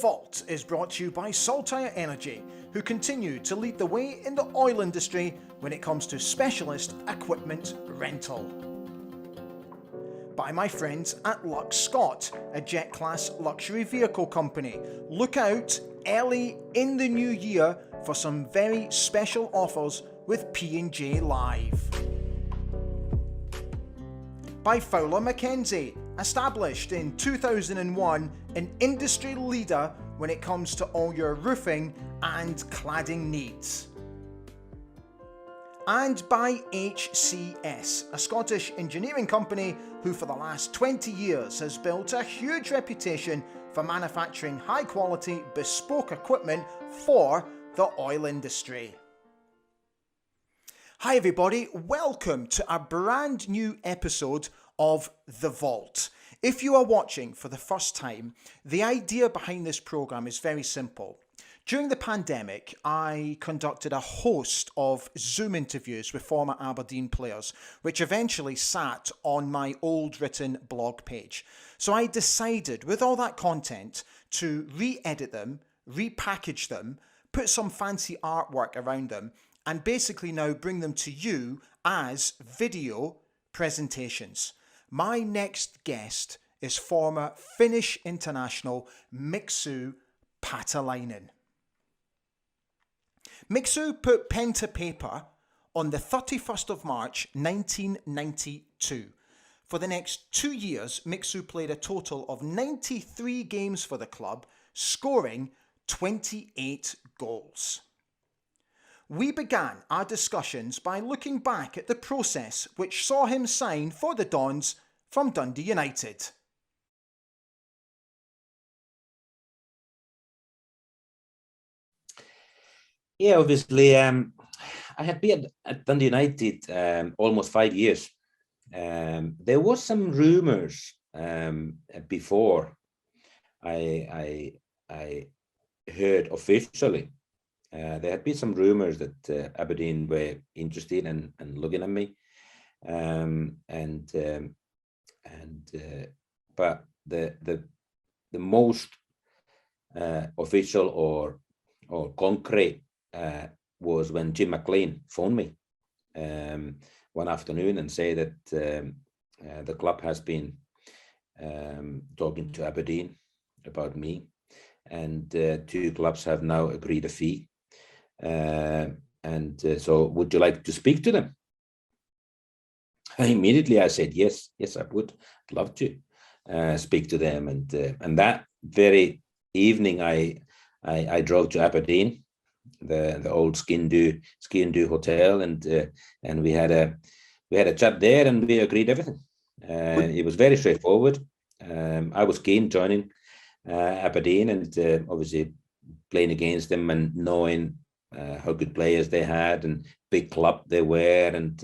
Vault is brought to you by Saltire Energy, who continue to lead the way in the oil industry when it comes to specialist equipment rental. By my friends at Lux Scott, a jet-class luxury vehicle company. Look out early in the new year for some very special offers with P&J Live. By Fowler Mackenzie, established in 2001, an industry leader when it comes to all your roofing and cladding needs. And by HCS, a Scottish engineering company who for the last 20 years has built a huge reputation for manufacturing high quality bespoke equipment for the oil industry. Hi everybody, welcome to a brand new episode of The Vault. If you are watching for the first time, the idea behind this program is very simple. During the pandemic, I conducted a host of Zoom interviews with former Aberdeen players, which eventually sat on my old written blog page. So I decided, with all that content, to re-edit them, repackage them, put some fancy artwork around them, and basically now bring them to you as video presentations. My next guest is former Finnish international Mixu Paatelainen. Mixu put pen to paper on the 31st of March 1992. For the next 2 years, Mixu played a total of 93 games for the club, scoring 28 goals. We began our discussions by looking back at the process which saw him sign for the Dons from Dundee United. Yeah, obviously, I had been at Dundee United almost 5 years. There was some rumours before I heard officially. There had been some rumours that Aberdeen were interested and looking at me, but the most official or concrete was when Jim McLean phoned me one afternoon and said that the club has been talking to Aberdeen about me, and two clubs have now agreed a fee. So would you like to speak to them? Immediately I said yes, I would love to speak to them, and that very evening I drove to Aberdeen, the old Skindoo hotel, and we had a chat there, and we agreed everything. It was very straightforward. I was keen joining Aberdeen, and obviously playing against them and knowing how good players they had and big club they were, and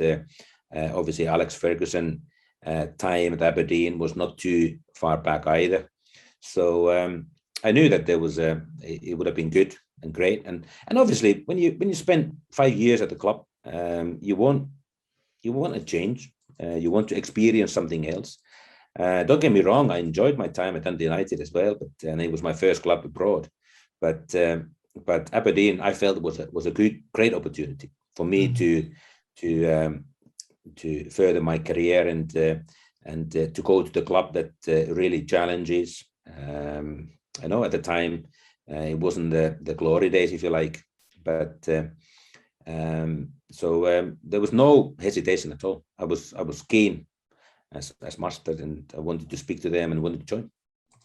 obviously Alex Ferguson time at Aberdeen was not too far back either. So I knew that there was it would have been good and great, and obviously when you spend 5 years at the club, you want a change. You want to experience something else. Don't get me wrong, I enjoyed my time at Dundee United as well, and it was my first club abroad. But Aberdeen, I felt was a great opportunity for me to further my career and to go to the club that really challenges. I know at the time it wasn't the glory days, if you like, but so there was no hesitation at all. I was keen as mustard, and I wanted to speak to them and wanted to join.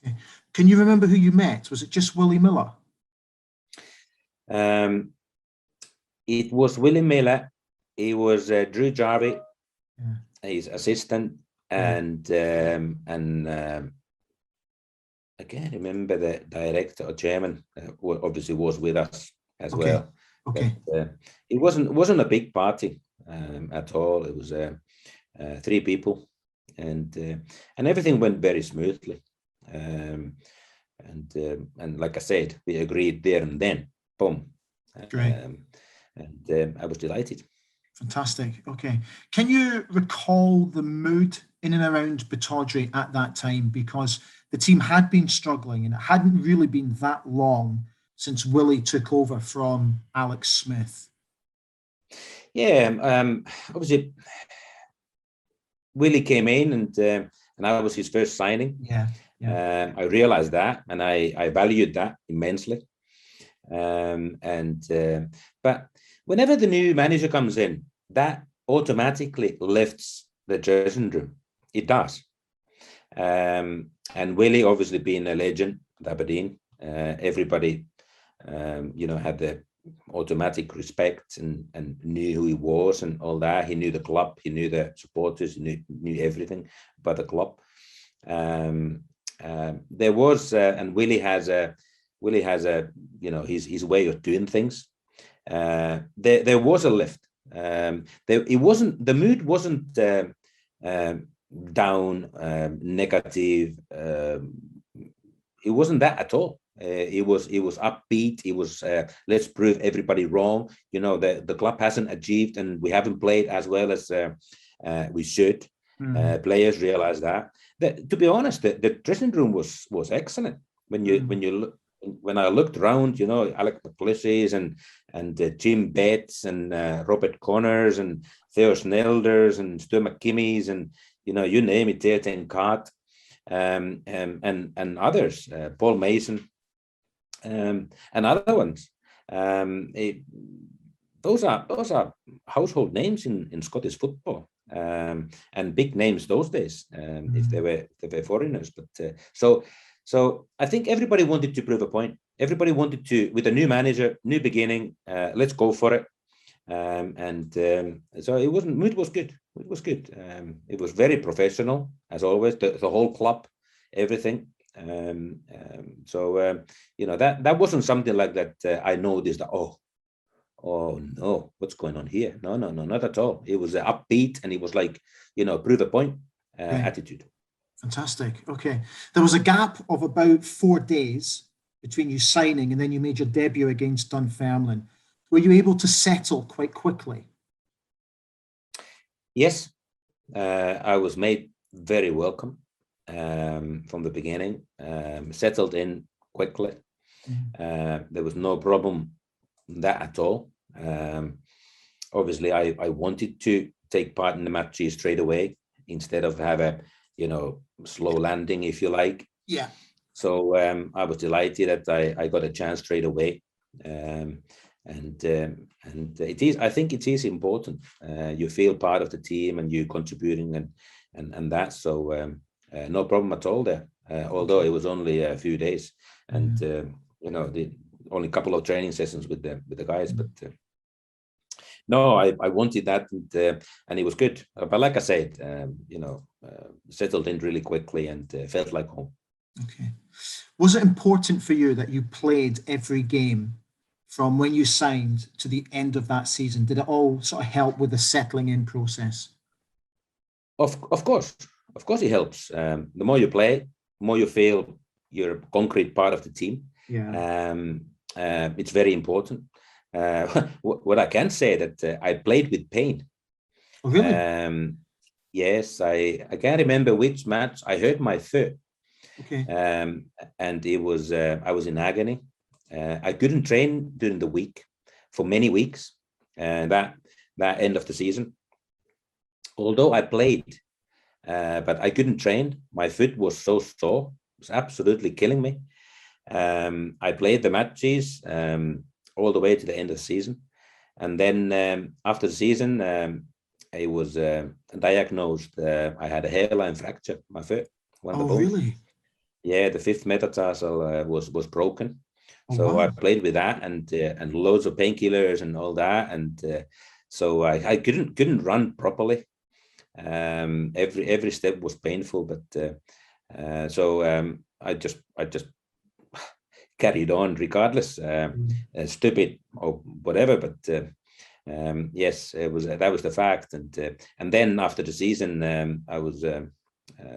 Okay. Can you remember who you met? Was it just Willie Miller? It was Willie Miller. He was Drew Jarvie, his assistant, and I can't remember the director or chairman. Who obviously was with us as well. Okay. But, it wasn't a big party at all. It was 3 people, and everything went very smoothly. And like I said, we agreed there and then. Boom. Great. And I was delighted. Fantastic. Okay. Can you recall the mood in and around Pittodrie at that time? Because the team had been struggling and it hadn't really been that long since Willie took over from Alex Smith. Yeah, obviously Willie came in and I was his first signing. Yeah. Yeah. I realized that and I valued that immensely. But whenever the new manager comes in, that automatically lifts the dressing room. It does. And Willie, obviously being a legend at Aberdeen, everybody, had the automatic respect and knew who he was and all that. He knew the club, he knew the supporters, he knew everything about the club. There was, and Willie has a, his way of doing things. There was a lift. The mood wasn't down, negative. It wasn't that at all. It was upbeat. It was let's prove everybody wrong. The club hasn't achieved, and we haven't played as well as we should. Players realize that. To be honest, the dressing room was excellent. When I looked around, Alec McClissy's and Jim Betts and Robert Connors and Theo Snelders and Stu McKimmy's and you name it, Tearten Cart, and others, Paul Mason, and other ones. Those are household names in Scottish football, and big names those days, if they were foreigners. But so I think everybody wanted to prove a point. Everybody wanted to, with a new manager, new beginning. Let's go for it. So mood was good. It was good. It was very professional, as always. The whole club, everything. So that wasn't something like that. I noticed that. Oh no, what's going on here? No, not at all. It was upbeat, and it was like prove a point attitude. Fantastic. Okay. There was a gap of about 4 days between you signing and then you made your debut against Dunfermline. Were you able to settle quite quickly? Yes, I was made very welcome from the beginning, settled in quickly. There was no problem that at all. Obviously, I wanted to take part in the matches straight away instead of have a slow landing, if you like. Yeah. So I was delighted that I got a chance straight away. And it is, I think it is important. You feel part of the team and you're contributing and that. So no problem at all there. Although it was only a few days, and the only couple of training sessions with the guys, but. No, I wanted that, and it was good. But like I said, settled in really quickly and felt like home. Okay. Was it important for you that you played every game from when you signed to the end of that season? Did it all sort of help with the settling in process? Of course it helps. The more you play, the more you feel you're a concrete part of the team. Yeah. It's very important. What I can say that I played with pain. Oh, really? Yes, I can't remember which match. I hurt my foot. Okay. And it was I was in agony. I couldn't train during the week for many weeks, and that end of the season. Although I played, but I couldn't train. My foot was so sore; it was absolutely killing me. I played the matches all the way to the end of the season, and then after the season, I was diagnosed. I had a hairline fracture. My foot. Oh, really? Yeah, the fifth metatarsal was broken. Oh, So wow. I played with that and loads of painkillers and all that, and so I couldn't run properly. Every step was painful, but so I just carried on regardless, stupid or whatever. But yes, that was the fact, and then after the season, I was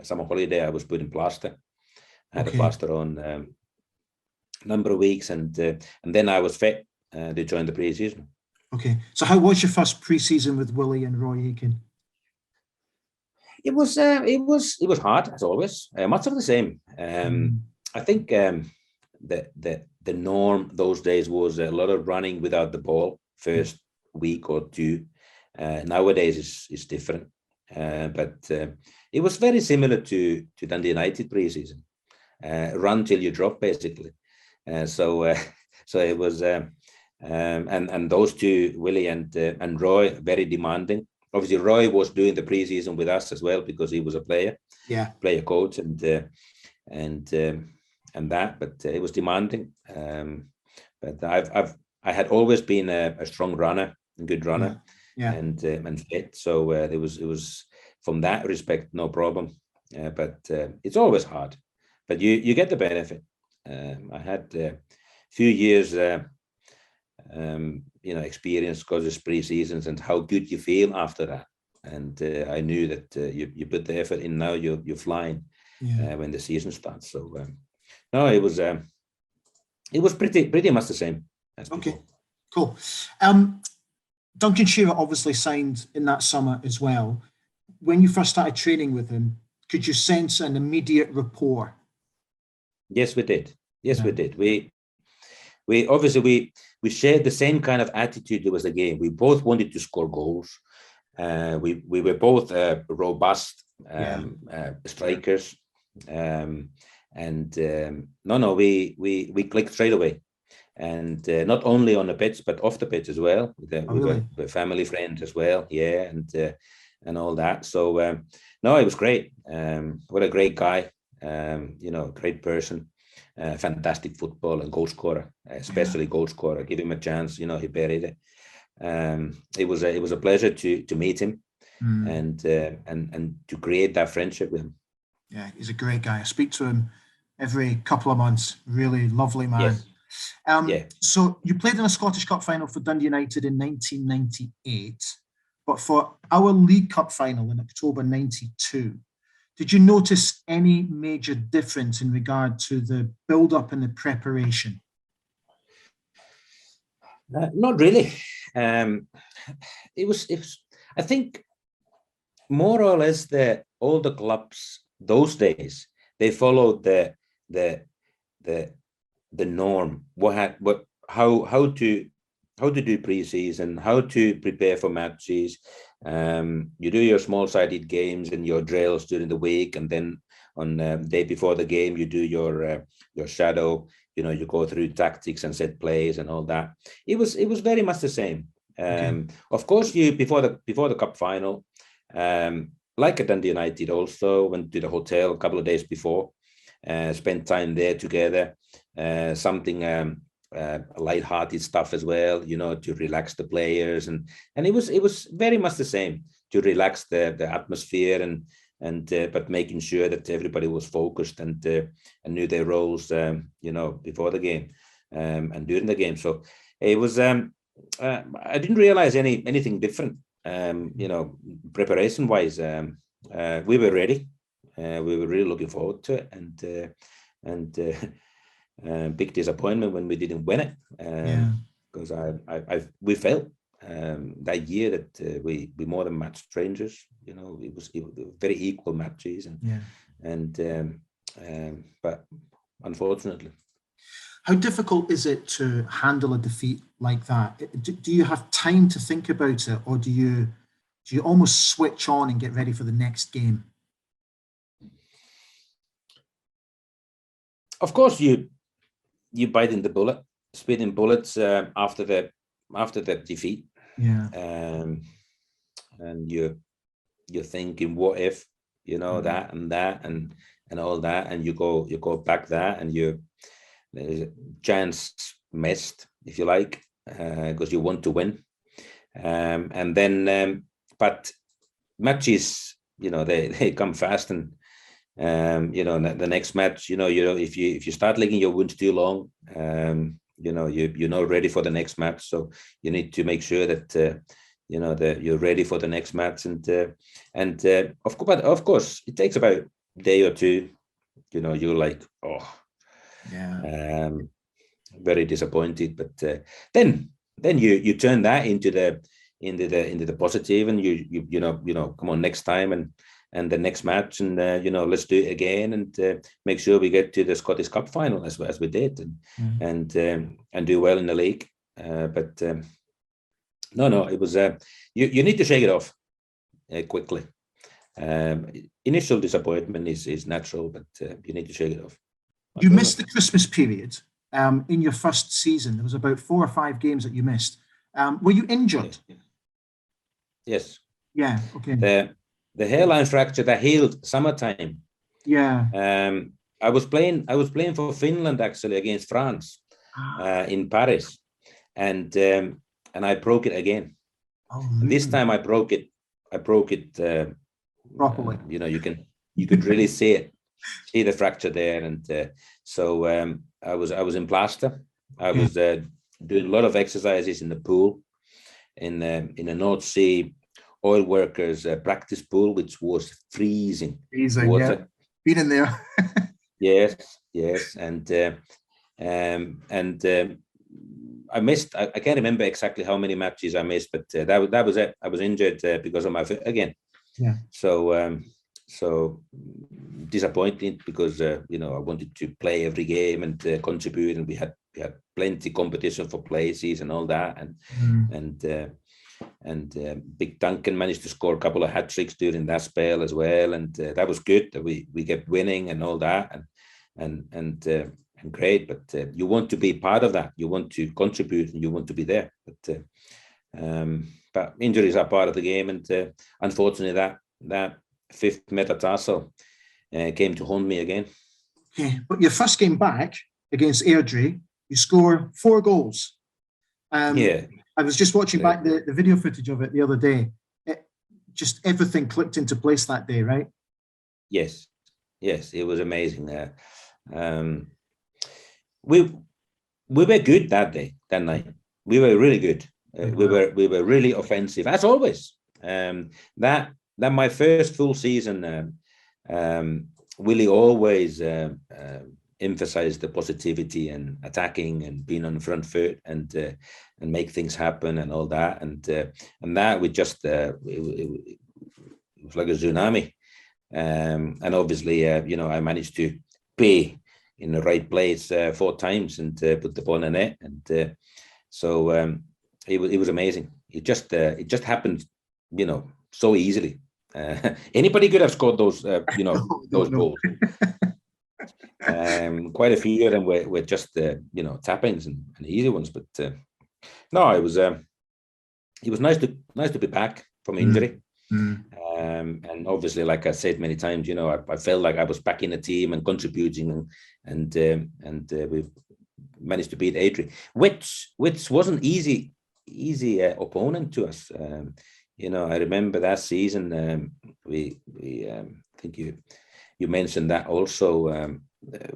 summer holiday. I was put in plaster. I had a plaster on. Number of weeks, and then I was fit to join the pre-season. Okay. So how was your first pre-season with Willie and Roy Aitken? It was hard as always. Much of the same. I think the norm those days was a lot of running without the ball first week or two. Nowadays is different, but it was very similar to Dundee United pre-season. Run till you drop, basically. So it was, and those two, Willie and Roy, very demanding. Obviously, Roy was doing the pre-season with us as well because he was a player, player coach, and that. But it was demanding. But I had always been a strong runner, a good runner, and fit. So it was from that respect no problem. But it's always hard. But you get the benefit. I had a few years, experience because of pre-seasons and how good you feel after that. And I knew that you put the effort in. Now you're flying when the season starts. So no, it was pretty much the same as before. Okay, cool. Duncan Shearer obviously signed in that summer as well. When you first started training with him, could you sense an immediate rapport? Yes, we did. We did. We obviously we shared the same kind of attitude towards the game. We both wanted to score goals. We were both robust strikers, and we clicked straight away, and not only on the pitch but off the pitch as well. We were family friends as well, and all that. So it was great. What a great guy. Great person, fantastic football and goal scorer, especially goal scorer. Give him a chance, he buried it. It was a pleasure to meet him and to create that friendship with him. Yeah, he's a great guy. I speak to him every couple of months. Really lovely man. Yes. So you played in a Scottish Cup final for Dundee United in 1998, but for our League Cup final in October 92. Did you notice any major difference in regard to the build-up and the preparation? Not really. It was. I think more or less all the clubs those days, they followed the norm. How to do pre-season, how to prepare for matches. You do your small-sided games and your drills during the week, and then on the day before the game, you do your shadow. You go through tactics and set plays and all that. It was very much the same. Of course, before the cup final, like at Dundee United, also went to the hotel a couple of days before, spent time there together. Something light-hearted stuff as well, to relax the players, and it was very much the same, to relax the atmosphere and but making sure that everybody was focused and knew their roles, before the game and during the game. So it was. I didn't realize anything different. Preparation-wise, we were ready. We were really looking forward to it, and big disappointment when we didn't win it, because we felt that year that we more than matched strangers. It was very equal matches, but unfortunately. How difficult is it to handle a defeat like that? Do you have time to think about it, or do you almost switch on and get ready for the next game? Of course, you bite in the bullet, spit in bullets after the defeat. And you're thinking, what if, that and that and all that, and you go back that, and there's a chance missed, if you like, because you want to win. And then, but matches, they come fast, and the next match, if you start licking your wounds too long, you're not ready for the next match. So you need to make sure that that you're ready for the next match, and of course it takes about a day or two. You're like, very disappointed, but then then you turn that into the positive, and you know, come on, next time and the next match, and let's do it again, and make sure we get to the Scottish Cup final as we did, and do well in the league. But no, it was you need to shake it off quickly. Initial disappointment is natural, but you need to shake it off. You missed the Christmas period in your first season. There was about 4 or 5 games that you missed. Were you injured? Yes. Yeah. Okay. The hairline fracture that healed summertime. Yeah. I was playing for Finland actually against France in Paris, and I broke it again. Oh, really? This time I broke it properly. You could really see the fracture there, and so I was in plaster. I was doing a lot of exercises in the pool, in the North Sea oil workers practice pool, which was freezing water. Yeah. Been in there. yes, and I missed. I can't remember exactly how many matches I missed, but that was it. I was injured because of my foot again. Yeah. So disappointing, because I wanted to play every game and contribute, and we had plenty competition for places and all that, and Big Duncan managed to score a couple of hat tricks during that spell as well, and that was good that we kept winning and all that, and great. But you want to be part of that. You want to contribute and you want to be there. But injuries are part of the game, and unfortunately that 5th metatarsal came to haunt me again. Okay, but your first game back against Airdrie, you score 4 goals. I was just watching back the video footage of it the other day. Just everything clicked into place that day, right? Yes, it was amazing. We were good that night. We were really good. We were really offensive, as always. That my first full season, Willie always emphasized the positivity and attacking and being on the front foot and make things happen and all that, and that we just it was like a tsunami, and obviously I managed to pay in the right place 4 times and put the ball in the net, and so it was amazing. It just happened, so easily. Anybody could have scored those those goals. Quite a few of them were just tappings and easy ones, but no, it was nice to be back from injury. And obviously, like I said many times, I felt like I was back in the team and contributing, and we managed to beat Airdrie, which wasn't easy opponent to us. I remember that season. We think you mentioned that also.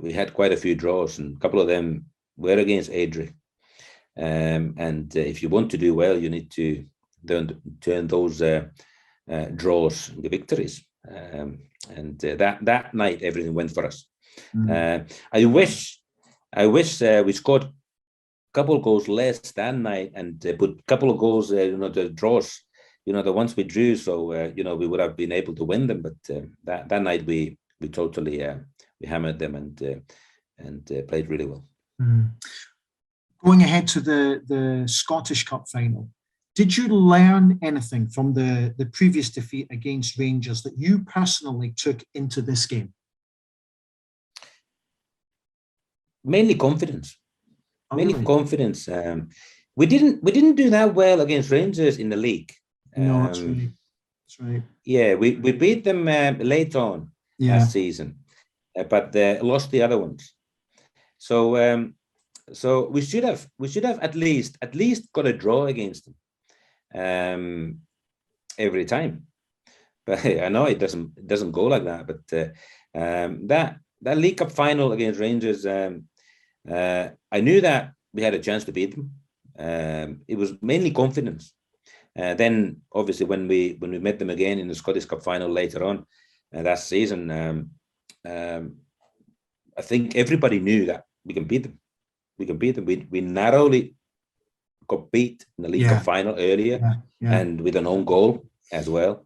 We had quite a few draws, and a couple of them were against Airdrie. And if you want to do well, you need to turn those draws into victories. And that night, everything went for us. I wish we scored a couple of goals less that night, and put a couple of goals, the draws, the ones we drew. So we would have been able to win them. But that night we totally we hammered them and played really well. Going ahead to the Scottish Cup final, did you learn anything from the previous defeat against Rangers that you personally took into this game? Mainly confidence. Really? Confidence. We didn't do that well against Rangers in the league. No, that's right. That's right. Yeah, we beat them late on last season, but lost the other ones. So we should have at least got a draw against them every time. But I know it doesn't go like that. But that League Cup final against Rangers, I knew that we had a chance to beat them. It was mainly confidence. Then obviously when we met them again in the Scottish Cup final later on that season, I think everybody knew that we can beat them. We narrowly got beat in the League Cup final earlier, and with an own goal as well.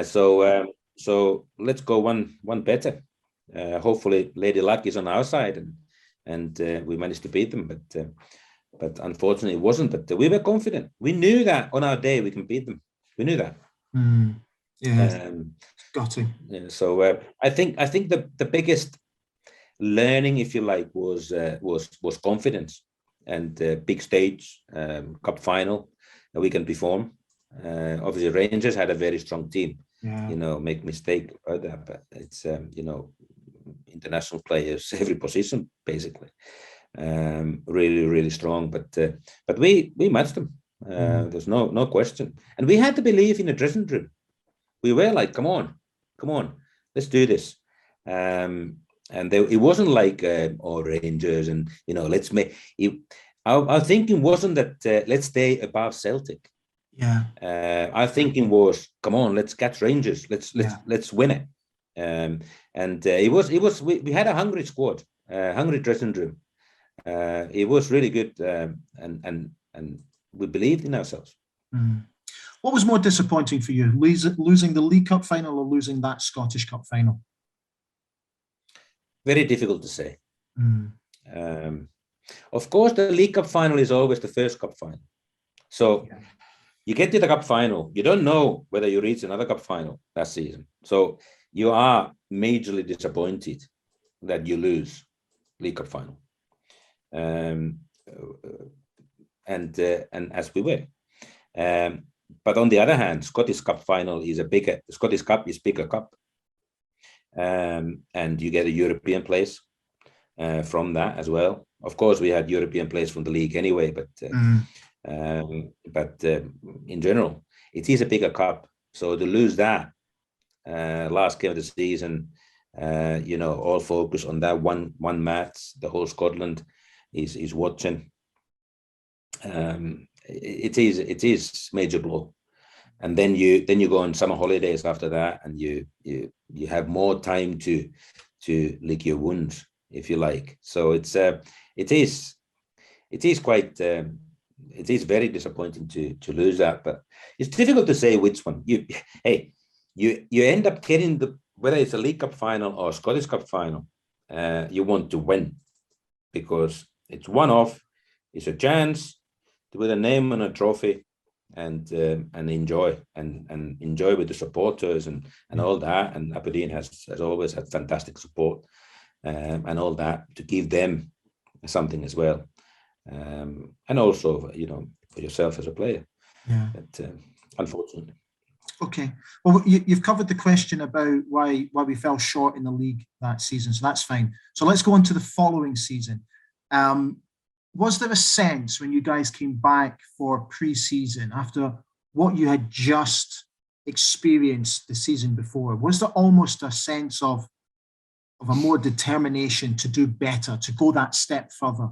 So let's go one better. Hopefully, Lady Luck is on our side, and we managed to beat them. But unfortunately, it wasn't. But we were confident. We knew that on our day we can beat them. We knew that. Got to. So I think the biggest learning, if you like, was confidence and big stage, cup final that we can perform. Obviously, Rangers had a very strong team. Make mistake about that, but it's international players every position basically. Really strong, but we matched them. There's no question, and we had to believe in the dressing room. We were like, come on, let's do this. And it wasn't like Rangers and let's make it. Our thinking wasn't that let's stay above Celtic. Our thinking was, come on, let's catch Rangers. Let's win it. And it was we had a hungry squad, hungry dressing room. It was really good, and we believed in ourselves. What was more disappointing for you, losing the League Cup final or losing that Scottish Cup final? Very difficult to say. Of course, the League Cup final is always the first cup final. So you get to the cup final, you don't know whether you reach another cup final that season. So you are majorly disappointed that you lose League Cup final. And as we were. But on the other hand, Scottish Cup final is Scottish Cup is bigger cup. And you get a European place from that as well. Of course, we had European place from the league anyway, but in general, it is a bigger cup. So to lose that last game of the season, all focus on that one match, the whole Scotland is watching. It is major blow, and then you go on summer holidays after that, and you have more time to lick your wounds, if you like. So it is quite it is very disappointing to lose that, but it's difficult to say which one. You end up getting whether it's a League Cup final or Scottish Cup final, you want to win because it's one off, it's a chance to put a name on a trophy and enjoy and enjoy with the supporters and all that. And Aberdeen has always had fantastic support and all that to give them something as well. And also, for yourself as a player. But unfortunately. Okay. Well, you've covered the question about why we fell short in the league that season, so that's fine. So let's go on to the following season. Was there a sense when you guys came back for pre-season after what you had just experienced the season before? Was there almost a sense of a more determination to do better, to go that step further?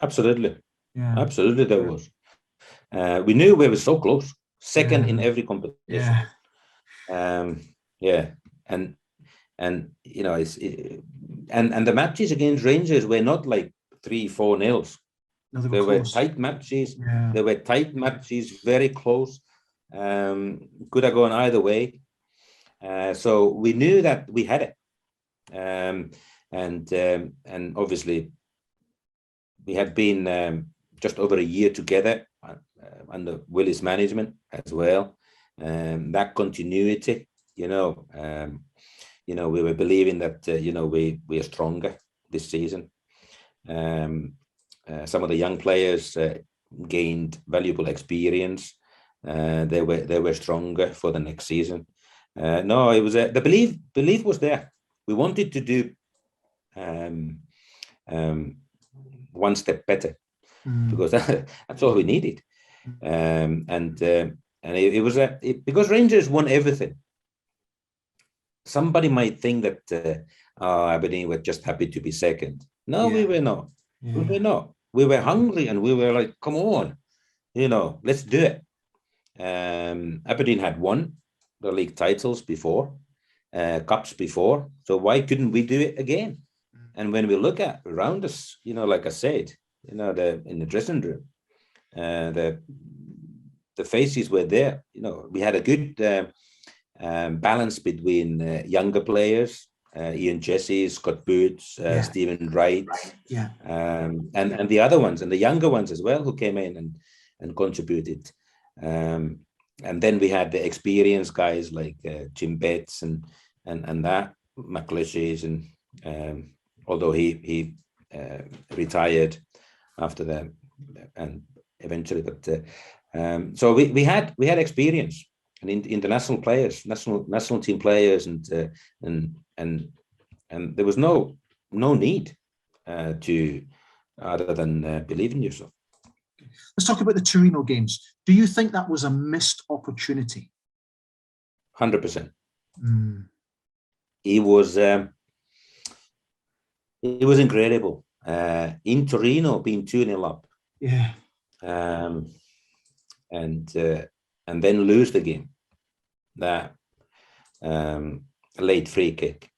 Absolutely. Absolutely there was. We knew we were so close, second in every competition. And the matches against Rangers were not like 3-4-0. No, they were tight matches. They were tight matches, very close. Could have gone either way. So we knew that we had it. And obviously we had been just over a year together under Willie's management as well. That continuity, we were believing that we are stronger this season. Some of the young players gained valuable experience. They were stronger for the next season. No, it was the belief was there. We wanted to do one step better because that's all we needed. And it was because Rangers won everything. Somebody might think that Aberdeen were just happy to be second. No, we were not. We were not. We were hungry and we were like, come on, let's do it. Aberdeen had won the league titles before, cups before. So why couldn't we do it again? And when we look at around us, like I said, in the dressing room, the faces were there. We had a good balance between younger players, Ian Jesse, Scott Boots, Stephen Wright, and the other ones, and the younger ones as well, who came in and contributed. And then we had the experienced guys like Jim Betts and that McLeishes, and although he retired after that, and eventually, but so we had experience and international players, national team players, and there was no need to other than believe in yourself. Let's talk about the Torino games. Do you think that was a missed opportunity? 100%. It was incredible. In Torino, being 2-0 up. Yeah. And then lose the game. That late free kick.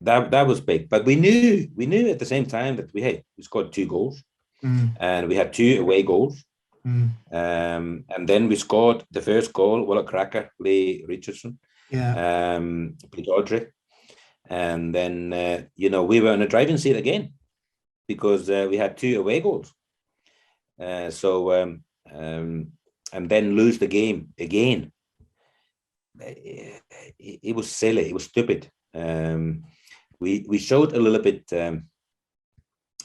That was big. But we knew at the same time that we scored 2 goals. And we had 2 away goals. And then we scored the first goal, well, a cracker, Lee Richardson, Pittodrie. And then, we were in a driving seat again because we had 2 away goals. And then lose the game again. It was silly. It was stupid. We showed a little bit.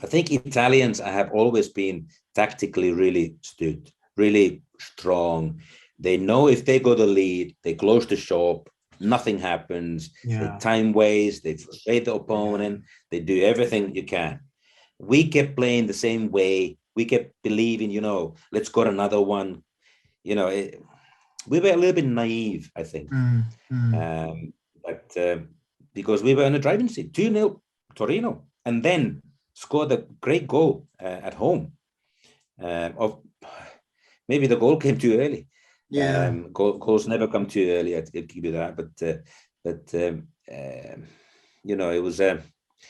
I think Italians have always been tactically really astute, really strong. They know if they go to lead, they close the shop, nothing happens. They time waste, they frustrate the opponent, they do everything you can. We kept playing the same way. We kept believing, let's score another one. We were a little bit naive, I think. But because we were in a driving seat, 2-0 Torino, and then scored a great goal at home. Maybe the goal came too early. Goals never come too early. I'd give you that. But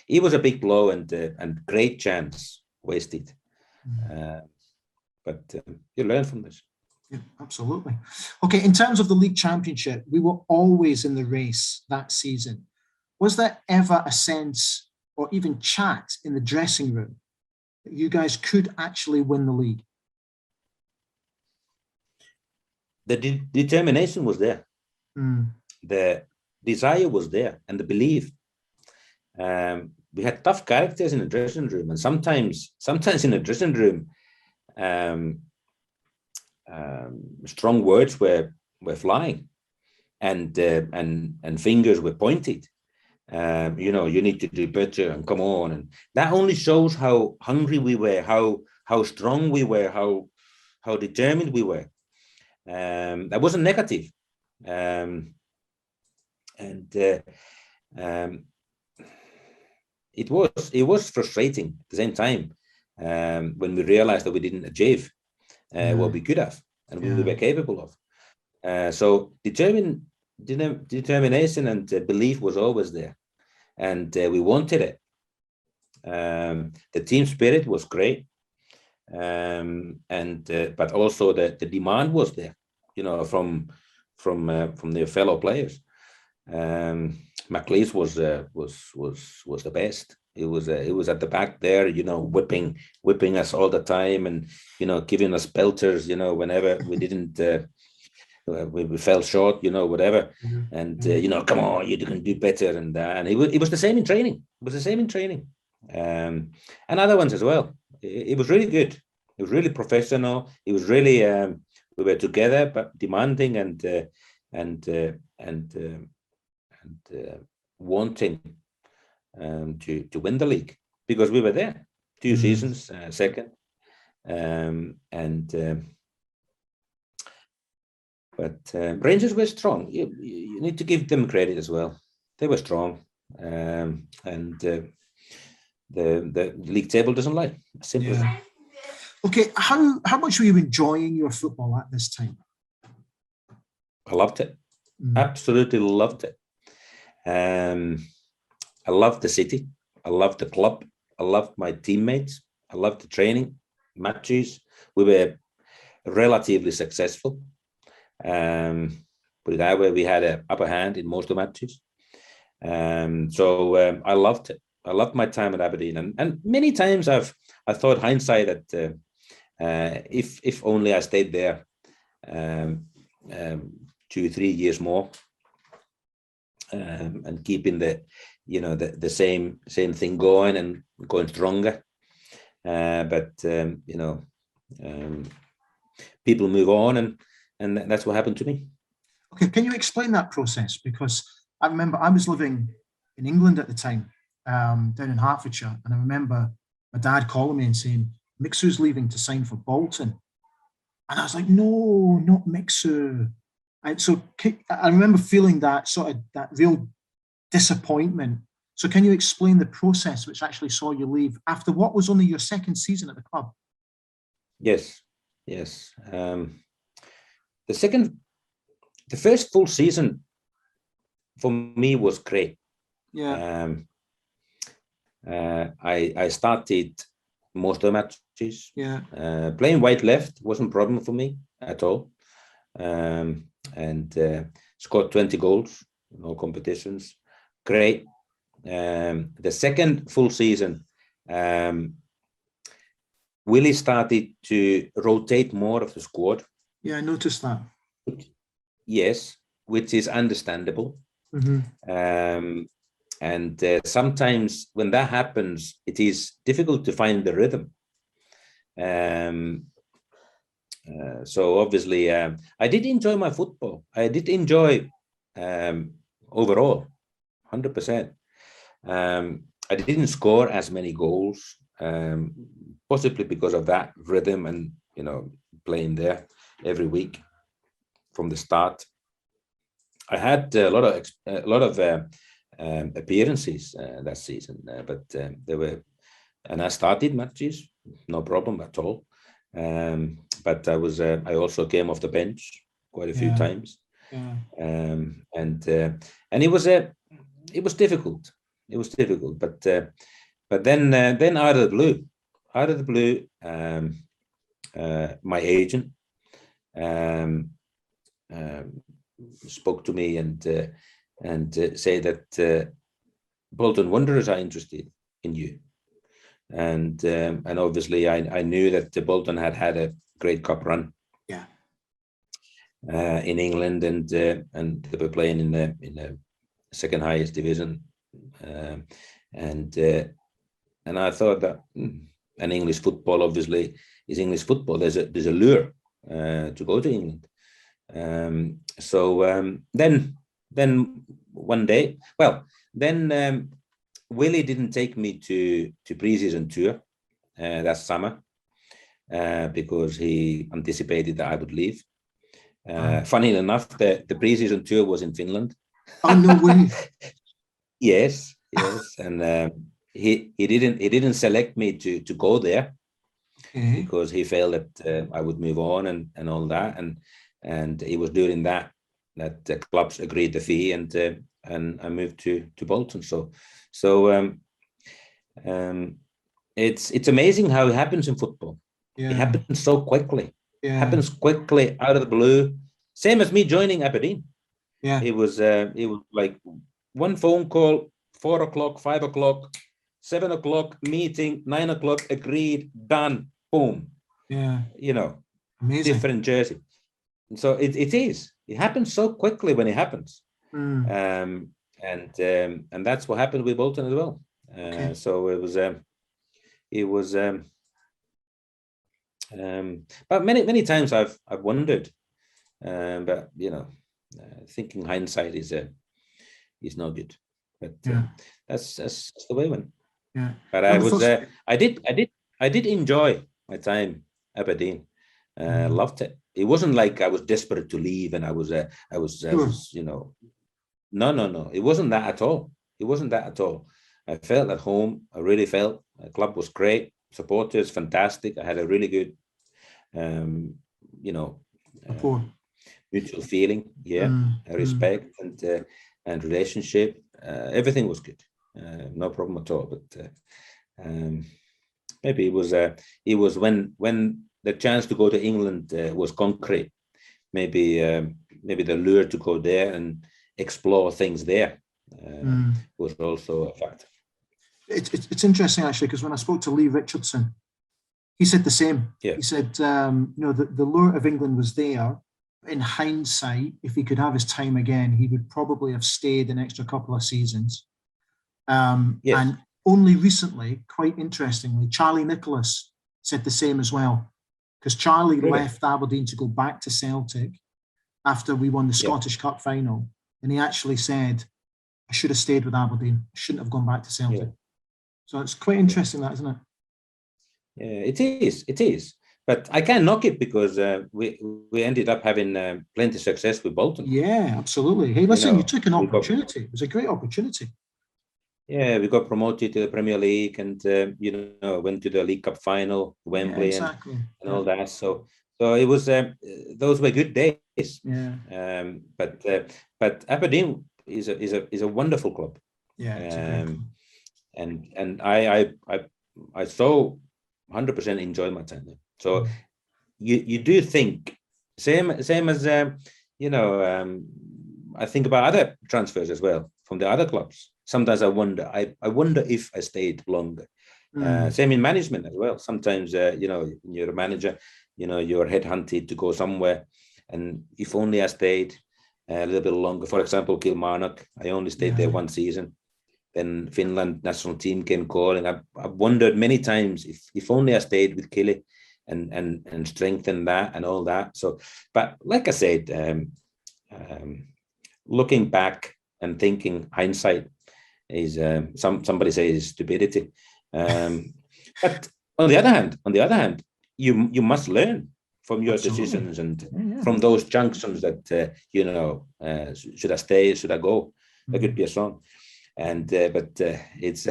it was a big blow and great chance wasted. But you learn from this. Yeah, absolutely. Okay, in terms of the league championship, we were always in the race that season. Was there ever a sense or even chat in the dressing room that you guys could actually win the league? The determination was there. The desire was there, and the belief. We had tough characters in the dressing room, and sometimes in the dressing room, strong words were flying, and fingers were pointed. You need to do better, and come on. And that only shows how hungry we were, how strong we were, how determined we were. That wasn't negative. It was frustrating at the same time when we realized that we didn't achieve what we could have and we were capable of. So determination and belief was always there, and we wanted it. The team spirit was great, but also the demand was there, from their fellow players. McLeish was the best. It was at the back there, whipping us all the time, and giving us belters, whenever we didn't. We fell short, whatever, and come on, you can do better, and it was the same in training. It was the same in training, and other ones as well. It was really good. It was really professional. It was really we were together, but demanding and wanting to win the league, because we were there 2 seasons, second, but Rangers were strong. You need to give them credit as well. They were strong, and the league table doesn't lie. Simple. Yeah. Okay, how much were you enjoying your football at this time? I loved it. Absolutely loved it. I loved the city. I loved the club. I loved my teammates. I loved the training. matches. We were relatively successful. Put it that way, we had an upper hand in most of the matches. So I loved it. I loved my time at Aberdeen, and many times I thought hindsight that if only I stayed there 2-3 years more, and keeping the same thing going and going stronger. But people move on, and that's what happened to me. Okay, can you explain that process? Because I remember I was living in England at the time, down in Hertfordshire, and I remember my dad calling me and saying, Mixu's leaving to sign for Bolton. And I was like, no, not Mixu. And so I remember feeling that real disappointment. So can you explain the process which actually saw you leave after what was only your second season at the club? Yes. The first full season for me was great. Yeah. I started most of the matches. Yeah. Playing wide left wasn't a problem for me at all. And scored 20 goals in all competitions. Great. The second full season, Willie started to rotate more of the squad. Yeah, I noticed that. Yes, which is understandable. Mm-hmm. And sometimes when that happens, it is difficult to find the rhythm. So obviously, I did enjoy my football. I did enjoy overall, 100%. I didn't score as many goals, possibly because of that rhythm and playing there every week from the start. I had a lot of appearances that season, but there were, and I started matches, no problem at all. But I also came off the bench quite a few times. Yeah. And it was difficult. It was difficult, but then out of the blue, my agent spoke to me and say that Bolton Wanderers are interested in you, and obviously I knew that Bolton had a great cup run. Yeah. In England, and they were playing in the second highest division, and I thought that an English football obviously is English football. There's a lure to go to England. So then one day, Willie didn't take me to pre-season tour that summer because he anticipated that I would leave. Funny enough, the pre-season tour was in Finland. Oh, no way. Yes, and he didn't select me to go there because he felt that I would move on and all that, and it was during that the clubs agreed the fee, and I moved to Bolton. So it's amazing how it happens in football. Yeah. It happens so quickly. Yeah. Happens quickly out of the blue. Same as me joining Aberdeen. Yeah. It was like one phone call, 4 o'clock, 5 o'clock, 7 o'clock, meeting, 9 o'clock, agreed, done, boom. Yeah. Amazing. Different jersey. So it happens so quickly when it happens. And that's what happened with Bolton as well. So it was but many times I've wondered, but thinking hindsight is no good. But that's the way it went. Yeah. But I did enjoy my time at Aberdeen. Loved it. It wasn't like I was desperate to leave and I was no. It wasn't that at all. It wasn't that at all. I felt at home. I really felt the club was great. Supporters fantastic. I had a really good mutual feeling, respect and relationship. Everything was good, no problem at all. Maybe it was when the chance to go to England was concrete. Maybe the lure to go there and explore things there was also a factor. It's interesting actually, because when I spoke to Lee Richardson, he said the same. Yeah. He said, the lure of England was there. In hindsight, if he could have his time again, he would probably have stayed an extra couple of seasons. Yes. And only recently, quite interestingly, Charlie Nicholas said the same as well. Because Charlie left Aberdeen to go back to Celtic after we won the Scottish Cup final. And he actually said, I should have stayed with Aberdeen. I shouldn't have gone back to Celtic. Yeah. So it's quite interesting, that, isn't it? Yeah, it is. But I can't knock it, because we ended up having plenty of success with Bolton. Yeah, absolutely. Hey, listen, you took an opportunity. It was a great opportunity. Yeah, we got promoted to the Premier League, and went to the League Cup final, Wembley, and all that. So it was those were good days. Yeah. But Aberdeen is a wonderful club. Yeah. It's a great club. And I so 100% enjoy my time there. So you do think same as I think about other transfers as well from the other clubs. Sometimes I wonder if I stayed longer. Same in management as well. Sometimes you're a manager, you're headhunted to go somewhere, and if only I stayed a little bit longer. For example, Kilmarnock, I only stayed there one season. Then Finland national team came calling. I wondered many times if only I stayed with Killy and strengthened that and all that. So, but like I said, looking back and thinking, hindsight is somebody says stupidity. But on the other hand, you must learn from your decisions and from those junctions that should I stay, should I go? That could be a song. And but it's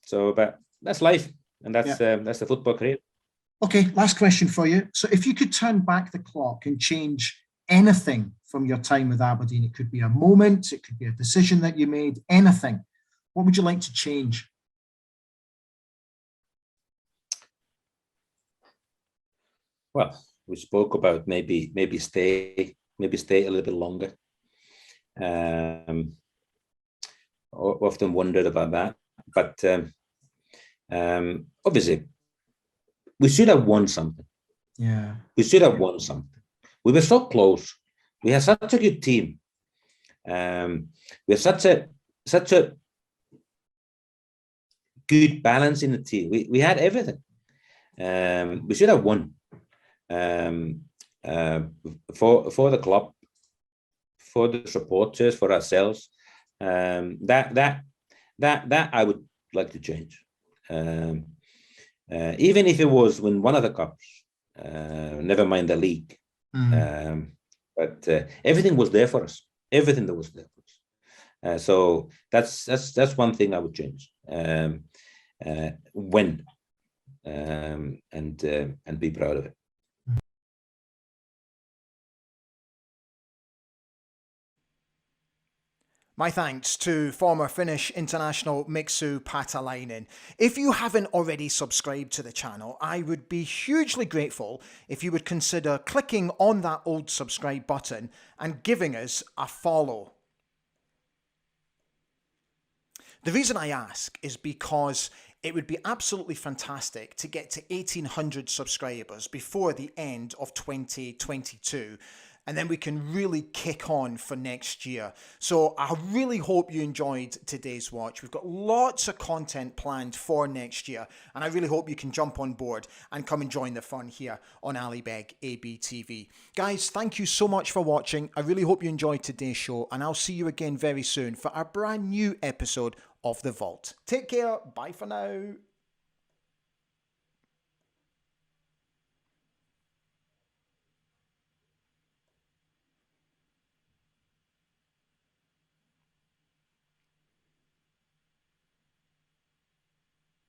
so but that's life, and that's the football career. Okay, last question for you. So if you could turn back the clock and change anything from your time with Aberdeen, it could be a moment, it could be a decision that you made, anything, what would you like to change? Well, we spoke about maybe stay a little bit longer. Often wondered about that, but obviously we should have won something. Yeah, we should have won something. We were so close. We had such a good team. We have such a good balance in the team. We had everything. We should have won for the club, for the supporters, for ourselves. That I would like to change. Even if it was win one of the cups, never mind the league. But everything was there for us. Everything that was there for us. So that's one thing I would change. Win and be proud of it. My thanks to former Finnish international Mixu Paatelainen. If you haven't already subscribed to the channel, I would be hugely grateful if you would consider clicking on that old subscribe button and giving us a follow. The reason I ask is because it would be absolutely fantastic to get to 1,800 subscribers before the end of 2022. And then we can really kick on for next year. So I really hope you enjoyed today's watch. We've got lots of content planned for next year. And I really hope you can jump on board and come and join the fun here on Alibeg ABTV. Guys, thank you so much for watching. I really hope you enjoyed today's show. And I'll see you again very soon for our brand new episode of The Vault. Take care. Bye for now.